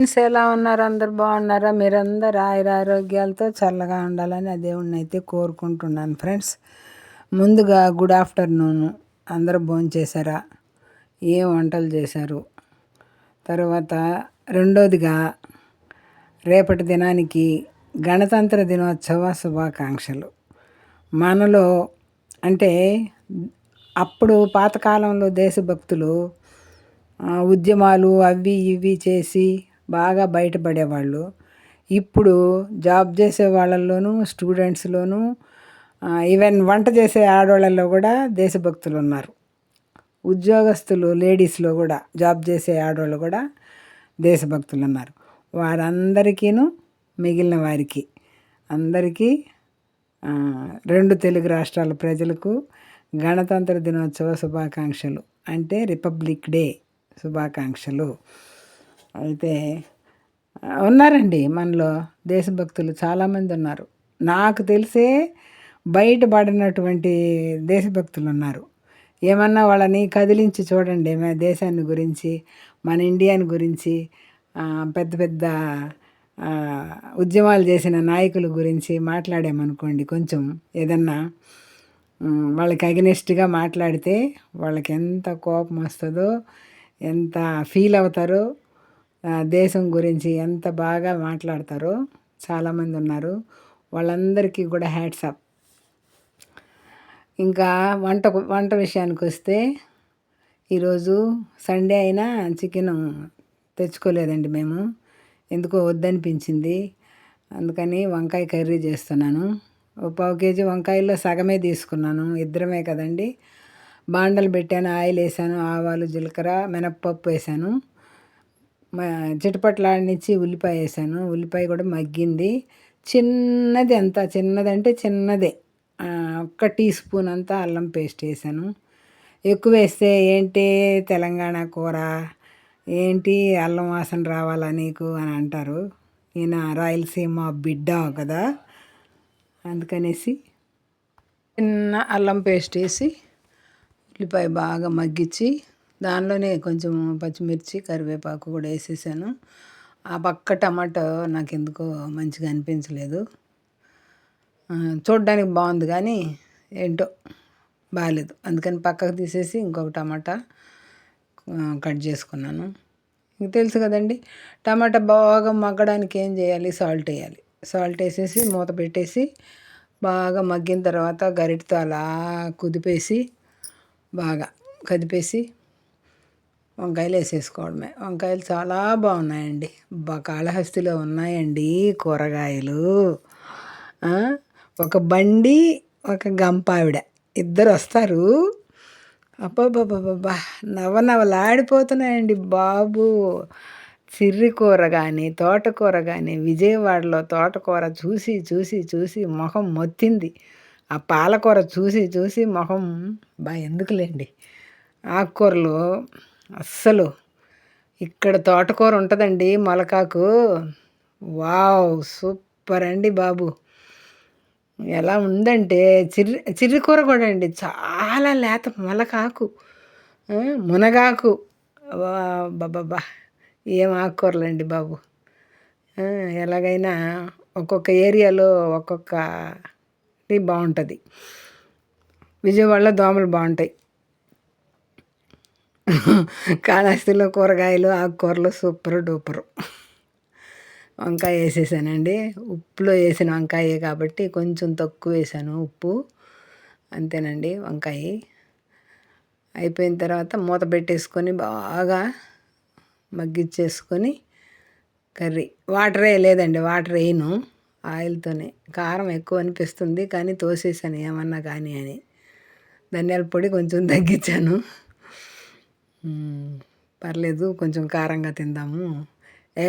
Friends ఎలా ఉన్నారు? అందరు బాగున్నారా? మీరందరూ ఆయురారోగ్యాలతో చల్లగా ఉండాలని ఆ దేవుణ్ణి అయితే కోరుకుంటున్నాను ఫ్రెండ్స్. ముందుగా గుడ్ ఆఫ్టర్నూన్. అందరూ భోంచేశారా? ఏం వంటలు చేశారు? తర్వాత రెండోదిగా రేపటి దినానికి గణతంత్ర దినోత్సవ శుభాకాంక్షలు. మనలో అంటే అప్పుడు పాతకాలంలో దేశభక్తులు ఉద్యమాలు అవి ఇవి చేసి బాగా బయటపడేవాళ్ళు. ఇప్పుడు జాబ్ చేసే వాళ్ళల్లోనూ స్టూడెంట్స్లోనూ ఈవెన్ వంట చేసే ఆడవాళ్ళల్లో కూడా దేశభక్తులు ఉన్నారు. ఉద్యోగస్తులు లేడీస్లో కూడా జాబ్ చేసే ఆడవాళ్ళు కూడా దేశభక్తులు ఉన్నారు. వారందరికీను మిగిలిన వారికి అందరికీ రెండు తెలుగు రాష్ట్రాల ప్రజలకు గణతంత్ర దినోత్సవ శుభాకాంక్షలు, అంటే రిపబ్లిక్ డే శుభాకాంక్షలు. అయితే ఉన్నారండి మనలో దేశభక్తులు చాలామంది ఉన్నారు. నాకు తెలిసే బయటపడినటువంటి దేశభక్తులు ఉన్నారు. ఏమన్నా వాళ్ళని కదిలించి చూడండి, మన దేశాన్ని గురించి, మన ఇండియాని గురించి, పెద్ద పెద్ద ఉద్యమాలు చేసిన నాయకుల గురించి మాట్లాడామనుకోండి, కొంచెం ఏదన్నా వాళ్ళకి అగెనిస్ట్గా మాట్లాడితే వాళ్ళకి ఎంత కోపం వస్తుందో, ఎంత ఫీల్ అవుతారో, దేశం గురించి ఎంత బాగా మాట్లాడతారో చాలామంది ఉన్నారు. వాళ్ళందరికీ కూడా హ్యాట్స్ ఆఫ్. ఇంకా వంట విషయానికి వస్తే ఈరోజు సండే అయినా చికెన్ తెచ్చుకోలేదండి మేము. ఎందుకో వద్దనిపించింది. అందుకని వంకాయ కర్రీ చేస్తున్నాను. ఒక 1/2 కేజీ వంకాయల్లో సగమే తీసుకున్నాను, ఇద్దరమే కదండి. బాండలు పెట్టాను, ఆయిల్ వేసాను, ఆవాలు జీలకర్ర మినప్పప్పు వేసాను, చిటపట్లాడినిచ్చి ఉల్లిపాయ వేసాను. ఉల్లిపాయ కూడా మగ్గింది. చిన్నది, ఎంత చిన్నదంటే చిన్నదే, 1 టీ స్పూన్ అంతా అల్లం పేస్ట్ వేసాను. ఎక్కువ వేస్తే ఏంటి తెలంగాణ కూర, ఏంటి అల్లం వాసన రావాలా నీకు అని అంటారు. ఈయన రాయలసీమ బిడ్డ కదా, అందుకనేసి చిన్న అల్లం పేస్ట్ వేసి ఉల్లిపాయ బాగా మగ్గించి దానిలోనే కొంచెం పచ్చిమిర్చి కరివేపాకు కూడా వేసేసాను. ఆ పక్క టమాటో నాకు ఎందుకో మంచిగా అనిపించలేదు. చూడ్డానికి బాగుంది కానీ ఏంటో బాగాలేదు. అందుకని పక్కకు తీసేసి ఇంకొక టమాటా కట్ చేసుకున్నాను. మీకు తెలుసు కదండి, టమాటా బాగా మగ్గడానికి ఏం చేయాలి, సాల్ట్ వేయాలి. సాల్ట్ వేసేసి మూత పెట్టేసి బాగా మగ్గిన తర్వాత గరిటతో అలా బాగా కదిపేసి వంకాయలు వేసేసుకోవడమే. వంకాయలు చాలా బాగున్నాయండి. కాళహస్తిలో ఉన్నాయండి కూరగాయలు. ఒక బండి, ఒక గంపావిడ, ఇద్దరు వస్తారు. అబ్బబ్బబ్బబ్బా, నవనవలాడిపోతున్నాయండి బాబు. చిర్రి కూర కానీ తోటకూర కానీ, విజయవాడలో తోటకూర చూసి చూసి చూసి మొహం మొత్తింది. ఆ పాలకూర చూసి చూసి మొహం ఎందుకులేండి. ఆకుకూరలు అస్సలు, ఇక్కడ తోటకూర ఉంటుందండి మొలకాకు, వావ్ సూపర్ అండి బాబు. ఎలా ఉందంటే చిర్రి కూర కూడా అండి, చాలా లేత మొలకాకు, మునగాకు, బాబా ఏం ఆకుకూరలండి బాబు. ఎలాగైనా ఒక్కొక్క ఏరియాలో ఒక్కొక్కటి బాగుంటుంది. విజయవాడలో దోమలు బాగుంటాయి, కాళహస్తిలో కూరగాయలు ఆకుకూరలు సూపర్ డూపరు. వంకాయ వేసేసానండి. ఉప్పులో వేసిన వంకాయ కాబట్టి కొంచెం తక్కువ వేసాను ఉప్పు, అంతేనండి. వంకాయ అయిపోయిన తర్వాత మూత పెట్టేసుకొని బాగా మగ్గిచ్చేసుకొని కర్రీ, వాటర్ లేదండి, వాటర్ వేయను, ఆయిల్తోనే. కారం ఎక్కువ అనిపిస్తుంది కానీ తోసేసాను ఏమన్నా కానీ అని. ధనియాల పొడి కొంచెం తగ్గించాను. పర్లేదు, కొంచెం కారంగా తిందాము,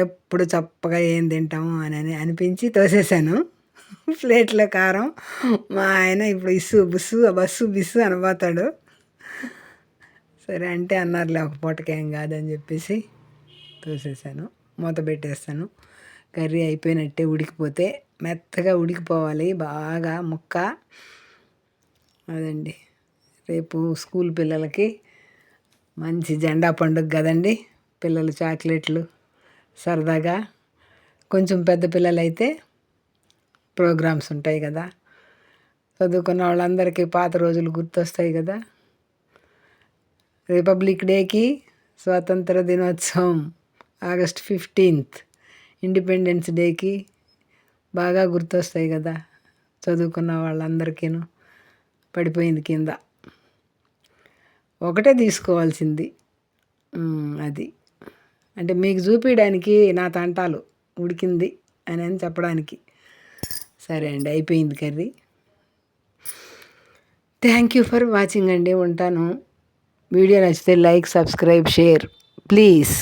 ఎప్పుడు చప్పగా ఏం తింటాము అని అనిపించి తోసేసాను ప్లేట్లో కారం. మా ఆయన ఇప్పుడు బస్సు బిస్సు అనబోతాడు. సరే అంటే అన్నారులే, ఒక పూటకేం కాదని చెప్పేసి తోసేసాను. మూత పెట్టేస్తాను. కర్రీ అయిపోయినట్టే, ఉడికిపోతే మెత్తగా ఉడికిపోవాలి బాగా ముక్క. అదండి, రేపు స్కూల్ పిల్లలకి మంచి జెండా పండుగ కదండి. పిల్లలు చాక్లెట్లు సరదాగా. కొంచెం పెద్ద పిల్లలైతే ప్రోగ్రామ్స్ ఉంటాయి కదా, చదువుకున్న వాళ్ళందరికీ పాత రోజులు గుర్తొస్తాయి కదా. రిపబ్లిక్ డేకి, స్వాతంత్ర దినోత్సవం ఆగస్ట్ 15th, ఇండిపెండెన్స్ డేకి బాగా గుర్తొస్తాయి కదా చదువుకున్న వాళ్ళందరికీను. పడిపోయింది కింద, ఒకటే తీసుకోవాల్సింది. అది అంటే మీకు చూపించడానికి నా తంటాలు ఉడికింది అని చెప్పడానికి. సరే అండి, అయిపోయింది curry. Thank you for watching అండి. ఉంటాను. వీడియో నచ్చితే లైక్, సబ్స్క్రైబ్, షేర్ ప్లీజ్.